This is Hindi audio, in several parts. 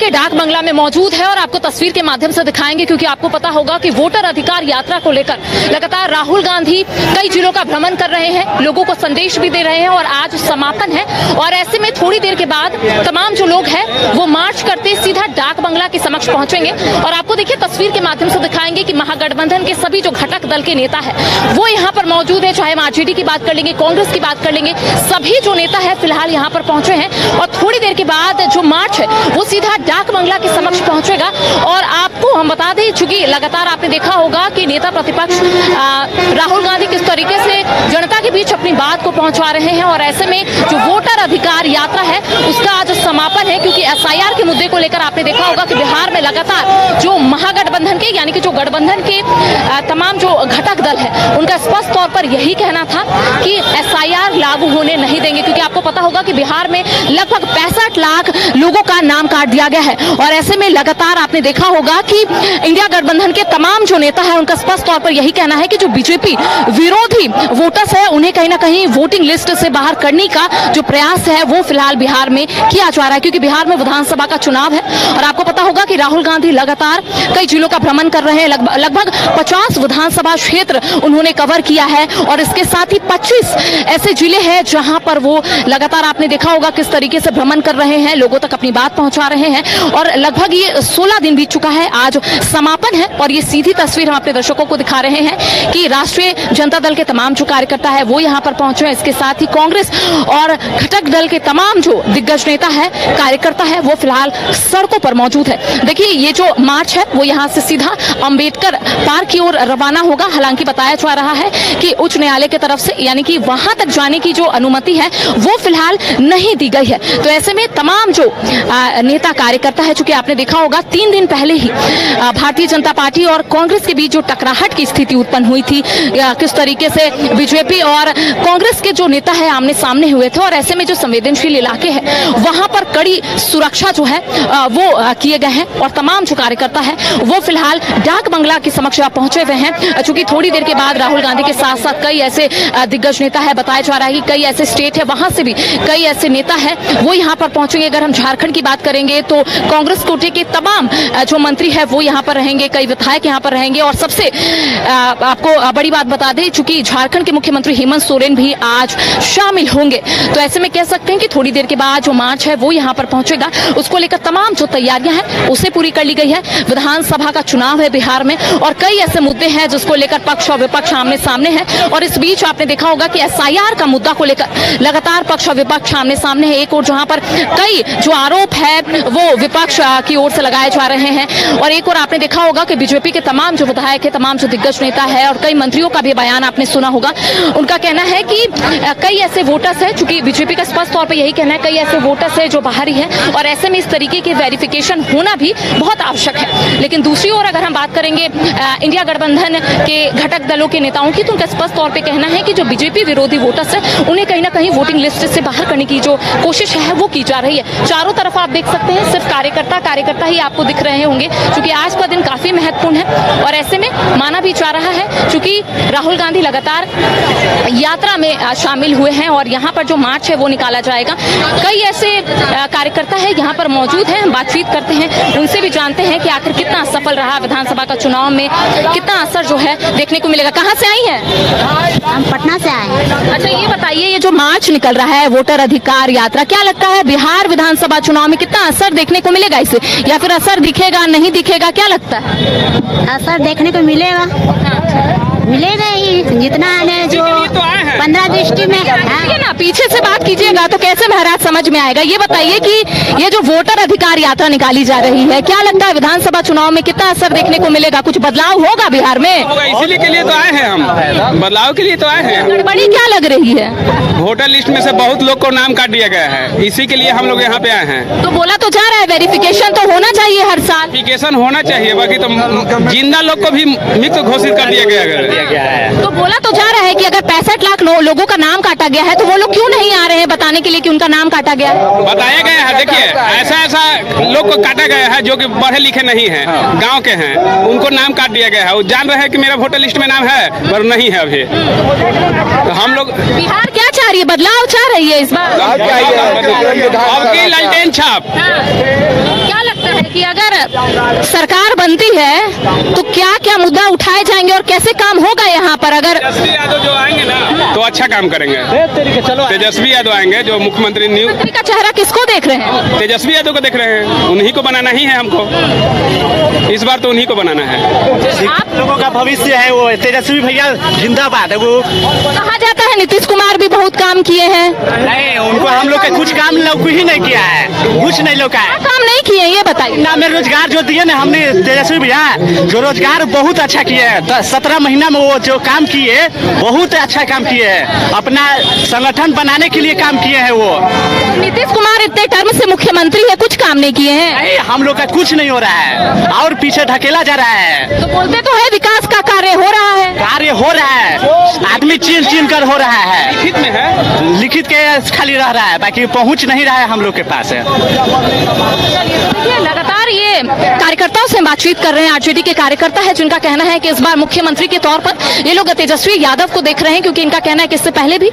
के डाक बंगला में मौजूद है और आपको तस्वीर के माध्यम से दिखाएंगे, क्योंकि आपको पता होगा कि वोटर अधिकार यात्रा को लेकर लगातार राहुल गांधी कई जिलों का भ्रमण कर रहे हैं, लोगों को संदेश भी दे रहे हैं और आज समापन है। और ऐसे में थोड़ी देर के बाद तमाम जो लोग हैं वो मार्च करते सीधा डाक बंगला के समक्ष पहुंचेंगे। और आपको देखिए तस्वीर के माध्यम से दिखाएंगे कि महागठबंधन के सभी जो घटक दल के नेता है वो यहाँ पर मौजूद है। चाहे हम आरजेडी की बात कर लेंगे, कांग्रेस की बात कर लेंगे, सभी जो नेता है फिलहाल यहाँ पर पहुंचे हैं। और थोड़ी देर के बाद जो मार्च है वो सीधा डाक बंगला के समक्ष पहुंचेगा। और आपको हम बता दें, चूंकि लगातार आपने देखा होगा कि नेता प्रतिपक्ष राहुल गांधी किस तरीके से जनता के बीच अपनी बात को पहुंचा रहे हैं। और ऐसे में जो वोटर अधिकार यात्रा है उसका आज समापन है, क्योंकि एसआईआर के मुद्दे को लेकर आपने देखा होगा कि बिहार में लगातार जो महागठबंधन के यानी कि जो गठबंधन के तमाम जो घटक दल है उनका स्पष्ट तौर पर यही कहना था कि एसआईआर लागू होने नहीं देंगे, क्योंकि आपको पता होगा कि बिहार में लगभग 65 लाख लोगों का नाम काट दिया गया है। और ऐसे में लगातार आपने देखा होगा कि इंडिया गठबंधन के तमाम जो नेता है उनका स्पष्ट तौर पर यही कहना है कि जो बीजेपी विरोधी वोटर्स है उन्हें कहीं ना कहीं वोटिंग लिस्ट से बाहर करने का जो प्रयास है वो फिलहाल बिहार में किया जा रहा है, क्योंकि बिहार में विधानसभा का चुनाव है। और आपको पता होगा कि राहुल गांधी लगातार कई जिलों का भ्रमण कर रहे हैं, लगभग 50 विधानसभा क्षेत्र उन्होंने कवर किया है। और इसके साथ ही 25 ऐसे जिले हैं जहां पर वो लगातार आपने देखा होगा किस तरीके से भ्रमण कर रहे हैं, लोगों तक अपनी बात पहुंचा रहे हैं। और लगभग ये 16 दिन बीत चुका है, आज समापन है। और ये सीधी तस्वीर हम अपने दर्शकों को दिखा रहे हैं कि राष्ट्रीय जनता दल के तमाम जो कार्यकर्ता है वो यहाँ पर पहुंचे हैं। इसके साथ ही कांग्रेस और घटक दल के तमाम जो दिग्गज नेता है, कार्यकर्ता है, वो फिलहाल सड़कों पर मौजूद है। देखिए ये जो मार्च है वो यहाँ से सीधा अंबेडकर पार्क की ओर रवाना होगा। हालांकि बताया जा रहा है कि उच्च न्यायालय की तरफ से यानी कि वहां तक जाने की जो अनुमति है वो फिलहाल नहीं दी गई है। तो ऐसे में तमाम जो नेता कार्यकर्ता है, चूंकि आपने देखा होगा 3 दिन पहले ही भारतीय जनता पार्टी और कांग्रेस के बीच जो टकराहट की स्थिति उत्पन्न हुई थी, किस तरीके से बीजेपी और कांग्रेस के जो नेता है आमने सामने हुए थे। और ऐसे में जो संवेदनशील इलाके हैं वहां पर कड़ी सुरक्षा जो है वो किए गए हैं। और तमाम जो कार्यकर्ता है वो फिलहाल डाक बंगला के समक्ष पहुंचे हुए हैं, चूंकि थोड़ी देर के बाद राहुल गांधी के साथ साथ कई ऐसे दिग्गज नेता है, बताया जा रहा है कि कई ऐसे स्टेट है वहां से भी कई ऐसे नेता है वो यहाँ पर पहुंचेंगे। अगर हम झारखंड की बात करेंगे तो कांग्रेस कोटे के तमाम जो मंत्री है वो यहाँ पर रहेंगे, कई विधायक यहाँ पर रहेंगे। और सबसे आपको बड़ी बात बता दें, चूंकि झारखंड के मुख्यमंत्री हेमंत सोरेन भी आज शामिल होंगे। तो ऐसे में कह सकते हैं कि थोड़ी देर के बाद जो मार्च है वो यहाँ पर पहुंचेगा। उसको लेकर तमाम जो तैयारियां हैं उसे पूरी कर ली गई है। विधानसभा का चुनाव है बिहार में और कई ऐसे मुद्दे हैं जिसको लेकर पक्ष और विपक्ष आमने सामने है। और इस बीच आपने देखा होगा कि एसआईआर का मुद्दा को लेकर लगातार पक्ष और विपक्ष आमने सामने है। एक और जहां पर कई जो आरोप है वो विपक्ष की ओर से लगाए जा रहे हैं, और एक और आपने देखा होगा कि बीजेपी के तमाम जो विधायक है, तमाम जो दिग्गज नेता है और कई मंत्रियों का भी बयान आपने सुना होगा। उनका कहना है कि कई ऐसे वोटर्स है, चूंकि बीजेपी का स्पष्ट तौर पर यही कहना है, कई ऐसे वोटर्स है जो बाहरी है और ऐसे में इस तरीके के वेरिफिकेशन होना भी बहुत आवश्यक है। लेकिन दूसरी ओर अगर हम बात करेंगे इंडिया गठबंधन के घटक दलों के नेताओं की, तो उनका स्पष्ट तौर पे कहना है कि जो बीजेपी विरोधी वोटर्स है उन्हें कहीं ना कहीं वोटिंग लिस्ट से बाहर करने की जो कोशिश है वो की जा रही है। चारों तरफ आप देख सकते हैं सिर्फ कार्यकर्ता ही आपको दिख रहे होंगे, क्योंकि आज का दिन काफी महत्वपूर्ण है। और ऐसे में माना भी जा रहा है क्योंकि राहुल गांधी लगातार यात्रा में शामिल हुए हैं और यहाँ पर जो मार्च है वो निकाला जाएगा। कई ऐसे कार्यकर्ता है यहाँ पर मौजूद हैं, हम बातचीत करते हैं, उनसे भी जानते हैं कि आखिर कितना सफल रहा विधानसभा का चुनाव में, कितना असर जो है देखने को मिलेगा। कहाँ से आई हैं? हम पटना से आए हैं। अच्छा ये बताइए, ये जो मार्च निकल रहा है वोटर अधिकार यात्रा, क्या लगता है बिहार विधानसभा चुनाव में कितना असर देखने को मिलेगा इसे, या फिर असर दिखेगा नहीं दिखेगा, क्या लगता है? असर देखने को मिलेगा, मिलेगा ही जितना है जो 15 डिस्ट्रिक्ट में है ना। पीछे से बात कीजिएगा तो कैसे महाराज समझ में आएगा। ये बताइए कि ये जो वोटर अधिकार यात्रा निकाली जा रही है, क्या लगता है विधानसभा चुनाव में कितना असर देखने को मिलेगा, कुछ बदलाव होगा बिहार में? इसीलिए के लिए तो आए हैं हम, बदलाव के लिए तो आए हैं। गड़बड़ी क्या लग रही है? वोटर लिस्ट में से बहुत लोग को नाम काट दिया गया है, इसी के लिए हम लोग यहाँ पे आए हैं। तो बोला तो जा रहा है वेरिफिकेशन तो होना चाहिए हर साल, वेरिफिकेशन होना चाहिए, बाकी तो जिंदा लोग को भी मृत घोषित कर दिया गया है। तो बोला तो जा रहा है कि अगर 65 लाख लोगों का नाम काटा गया है तो वो लोग क्यों नहीं आ रहे हैं बताने के लिए कि उनका नाम काटा गया है? बताया गया है, देखिए ऐसा लोग को काटा गया है जो कि पढ़े लिखे नहीं है, गांव के हैं, उनको नाम काट दिया गया है। वो जान रहे हैं कि मेरा वोटर लिस्ट में नाम है पर नहीं है अभी। तो हम लोग बिहार क्या चाह रही है, बदलाव चाह रही है इस बार? अब की लालटेन छाप। क्या लगता है सरकार बनती है तो क्या क्या मुद्दा उठाए जाएंगे और कैसे काम होगा यहाँ पर? अगर तेजस्वी यादव जो आएंगे ना तो अच्छा काम करेंगे। तेजस्वी यादव आएंगे जो मुख्यमंत्री मंत्री का चेहरा किसको देख रहे हैं? तेजस्वी यादव को देख रहे हैं, उन्हीं को बनाना ही है हमको, इस बार तो उन्हीं को बनाना है। आप लोगों का भविष्य है वो, तेजस्वी भैया जिंदाबाद है। वो कहा जाता है नीतीश कुमार भी बहुत काम किए हैं। नहीं, उनको हम लोग के कुछ काम लोग ही नहीं किया है, कुछ नहीं लोग का है। काम नहीं किए ये बताइए। ना में रोजगार जो दिए ना हमने तेजस्वी भैया, जो रोजगार बहुत अच्छा किए हैं। 17 महीना में वो जो काम किए बहुत अच्छा काम किए हैं, अपना संगठन बनाने के लिए काम किए हैं वो। नीतीश कुमार इतने टर्म से मुख्यमंत्री है, कुछ काम नहीं किए हैं। नहीं, हम लोग का कुछ नहीं हो रहा है और पीछे ढकेला जा रहा है। तो बोलते तो है विकास का कार्य हो रहा है। कार्य हो रहा है, आदमी चीन चीन कर हो रहा है, लिखित में है, लिखित के खाली रह रहा है, बाकी पहुंच नहीं रहा है हम लोग के पास है। देखिए लगातार ये कार्यकर्ताओं से बातचीत कर रहे हैं। आरजेडी के कार्यकर्ता है जिनका कहना है कि इस बार मुख्यमंत्री के तौर पर ये लोग तेजस्वी यादव को देख रहे हैं, क्योंकि इनका कहना है कि इससे पहले भी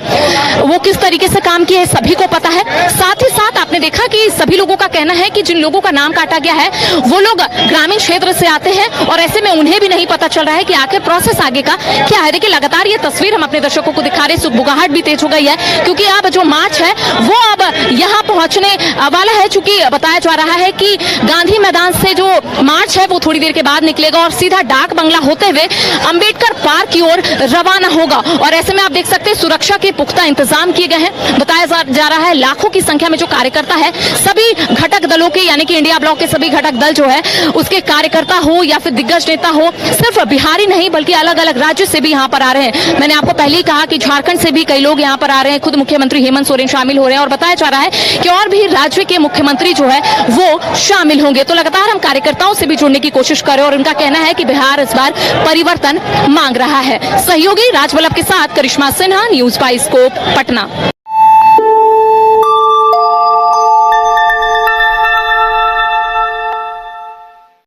वो किस तरीके से काम किए सभी को पता है। साथ ही साथ आपने देखा कि सभी लोगों का कहना है कि जिन लोगों का नाम काटा गया है वो लोग ग्रामीण क्षेत्र से आते हैं और ऐसे में उन्हें भी नहीं पता चल रहा है कि आखिर प्रोसेस आगे का क्या है। देखिए लगातार ये तस्वीर हम अपने दर्शकों को दिखा रहे हैं। सुगबुगाहट भी तेज हो गई है क्योंकि अब जो मार्च है वो अब यहाँ पहुंचने वाला है। चूंकि बताया जा रहा है कि गांधी मैदान से जो मार्च है वो थोड़ी देर के बाद निकलेगा और सीधा डाक बंगला होते हुए अंबेडकर पार्क की ओर रवाना होगा। और ऐसे में आप देख सकते हैं सुरक्षा के पुख्ता इंतजाम किए गए हैं। बताया जा रहा है लाखों की संख्या में जो कार्यकर्ता है सभी घटक दलों के यानी कि इंडिया ब्लॉक के सभी घटक दल जो है उसके कार्यकर्ता हो या फिर दिग्गज नेता हो, सिर्फ बिहारी नहीं बल्कि अलग अलग राज्य से भी यहाँ पर आ रहे हैं। मैंने आपको पहले ही कहा कि झारखंड से भी कई लोग यहाँ पर आ रहे हैं, खुद मुख्यमंत्री हेमंत सोरेन शामिल हो रहे हैं और बताया जा रहा है कि और भी राज्य के मुख्यमंत्री जो है वो शामिल होंगे। तो लगातार हम कार्यकर्ताओं से भी जुड़ने की कोशिश कर रहे हैं और उनका कहना है कि बिहार इस बार परिवर्तन मांग रहा है। सहयोगी राजवल्लभ के साथ करिश्मा सिन्हा, न्यूज 5 स्कोप, पटना।